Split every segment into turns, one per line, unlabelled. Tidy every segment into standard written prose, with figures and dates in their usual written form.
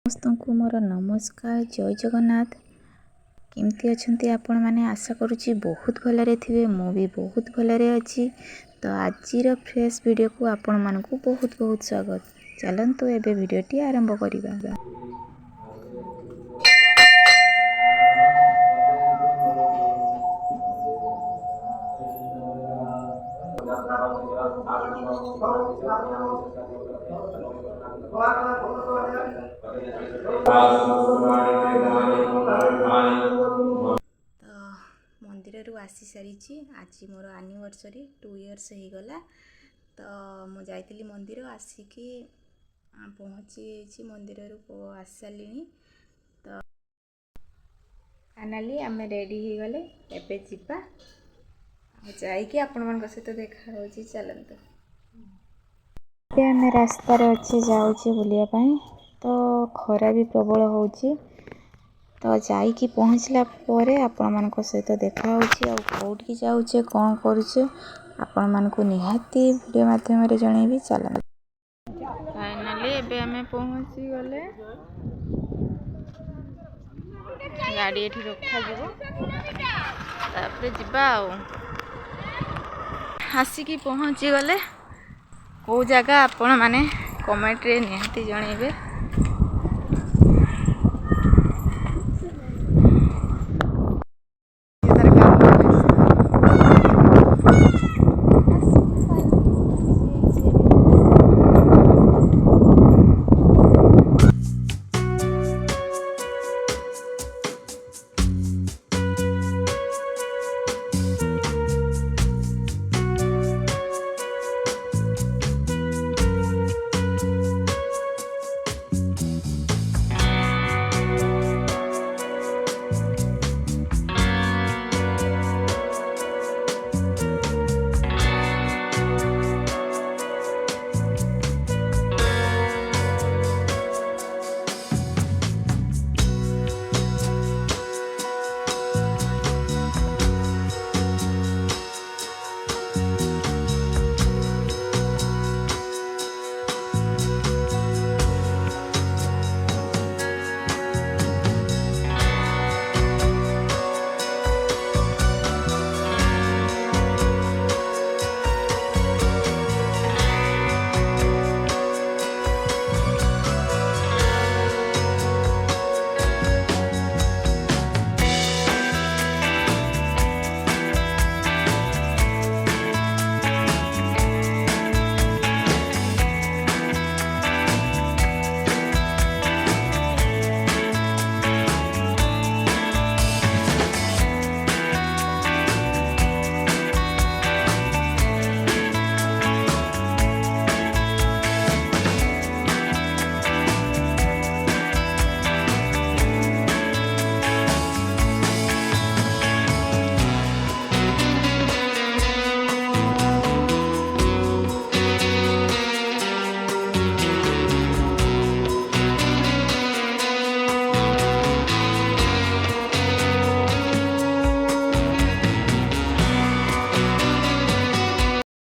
ସମସ୍ତଙ୍କୁ ମୋର ନମସ୍କାର। ଜୟ ଜଗନ୍ନାଥ। କେମିତି ଅଛନ୍ତି ଆପଣ ମାନେ? ଆଶା କରୁଛି ବହୁତ ଭଲରେ ଥିବେ। ମୁଁ ବି ବହୁତ ଭଲରେ ଅଛି। ତ ଆଜିର ଫ୍ରେଶ୍ ଭିଡ଼ିଓକୁ ଆପଣମାନଙ୍କୁ ବହୁତ ସ୍ୱାଗତ। ଚାଲନ୍ତୁ ଏବେ ଭିଡ଼ିଓଟି ଆରମ୍ଭ କରିବା। ମନ୍ଦିରରୁ ଆସି ସାରିଛି। ଆଜି ମୋର ଆନିଭର୍ସରୀ 2 ଇୟର୍ସ ହେଇଗଲା। ତ ମୁଁ ଯାଇଥିଲି ମନ୍ଦିର, ଆସିକି ପହଞ୍ଚିଯାଇଛି ମନ୍ଦିରରୁ ଆସି ସାରିଲିଣି। ତ ଫାଇନାଲି ଆମେ ରେଡ଼ି ହେଇଗଲେ, ଏବେ ଯିବା। ଯାଇକି ଆପଣମାନଙ୍କ ସହିତ ଦେଖା ହେଉଛି। ଚାଲନ୍ତୁ। ଏବେ ଆମେ ରାସ୍ତାରେ ଅଛି, ଯାଉଛି ବୁଲିବା ପାଇଁ। ତ ଖରା ବି ପ୍ରବଳ ହେଉଛି। ତ ଯାଇକି ପହଞ୍ଚିଲା ପରେ ଆପଣମାନଙ୍କ ସହିତ ଦେଖା ହେଉଛି। ଆଉ କେଉଁଠିକି ଯାଉଛେ, କ'ଣ କରୁଛେ, ଆପଣମାନଙ୍କୁ ନିହାତି ଭିଡ଼ିଓ ମାଧ୍ୟମରେ ଜଣେଇବି। ଚାଲନ୍ତୁ। ଫାଇନାଲି ଏବେ ଆମେ ପହଞ୍ଚିଗଲେ। ଗାଡ଼ି ଏଠି ରଖାଯିବ, ତାପରେ ଯିବା। ଆଉ ଆସିକି ପହଞ୍ଚିଗଲେ। କେଉଁ ଜାଗା ଆପଣମାନେ କମେଣ୍ଟରେ ନିହାତି ଜଣେଇବେ।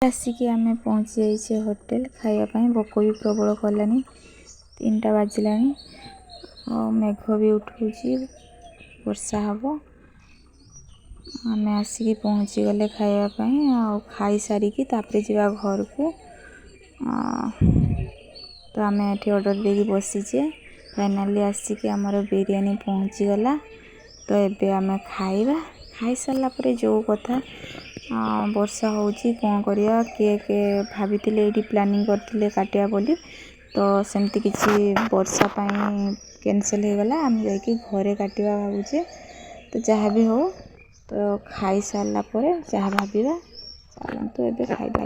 ଆସିକି ଆମେ ପହଞ୍ଚି ଯାଇଛେ ହୋଟେଲ ଖାଇବା ପାଇଁ। ଭୋକ ବି ପ୍ରବଳ କଲାନି। 3ଟା ବାଜିଲାଣି। ମେଘ ବି ଉଠୁଛି, ବର୍ଷା ହେବ। ଆମେ ଆସିକି ପହଞ୍ଚିଗଲେ ଖାଇବା ପାଇଁ। ଆଉ ଖାଇସାରିକି ତାପରେ ଯିବା ଘରକୁ। ତ ଆମେ ଏଠି ଅର୍ଡ଼ର ଦେଇକି ବସିଛେ। ଫାଇନାଲି ଆସିକି ଆମର ବିରିୟାନୀ ପହଞ୍ଚିଗଲା। ତ ଏବେ ଆମେ ଖାଇବା। ଖାଇସାରିଲା ପରେ ଯେଉଁ କଥା, ବର୍ଷା ହେଉଛି, କ'ଣ କରିବା। କେକ୍ ଭାବିଥିଲେ, ଏଇଠି ପ୍ଲାନିଂ କରିଥିଲେ କାଟିବା ବୋଲି। ତ ସେମିତି କିଛି ବର୍ଷା ପାଇଁ କ୍ୟାନସଲ୍ ହେଇଗଲା। ଆମେ ଯାଇକି ଘରେ କାଟିବା ଭାବୁଛେ। ତ ଯାହା ବି ହଉ, ତ ଖାଇସାରିଲା ପରେ ଯାହା ଭାବିବା। ଚାଲନ୍ତୁ ଏବେ ଖାଇବା।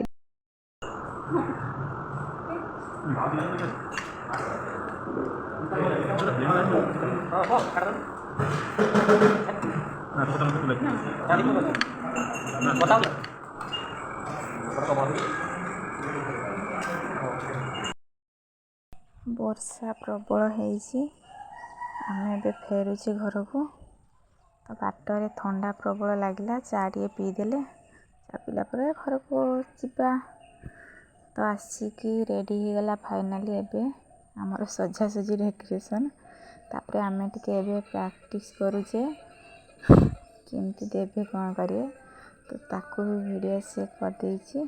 ବର୍ଷା ପ୍ରବଳ ହେଇଛି। ଆମେ ଏବେ ଫେରୁଛେ ଘରକୁ। ତ ବାଟରେ ଥଣ୍ଡା ପ୍ରବଳ ଲାଗିଲା। ଚା ଟିକେ ପିଇଦେଲେ। ଚା ପିଇଲା ପରେ ଘରକୁ ଯିବା। ତ ଆସିକି ରେଡ଼ି ହେଇଗଲା ଫାଇନାଲି ଏବେ ଆମର ସଜାସଜି ଡେକୋରେସନ୍। ତାପରେ ଆମେ ଟିକେ ଏବେ ପ୍ରାକ୍ଟିସ୍ କରୁଛେ କେମିତି ଦେବେ କ'ଣ କରିବେ, ତ ତାକୁ ବି ଭିଡ଼ିଓ ସେଭ୍ କରିଦେଇଛି।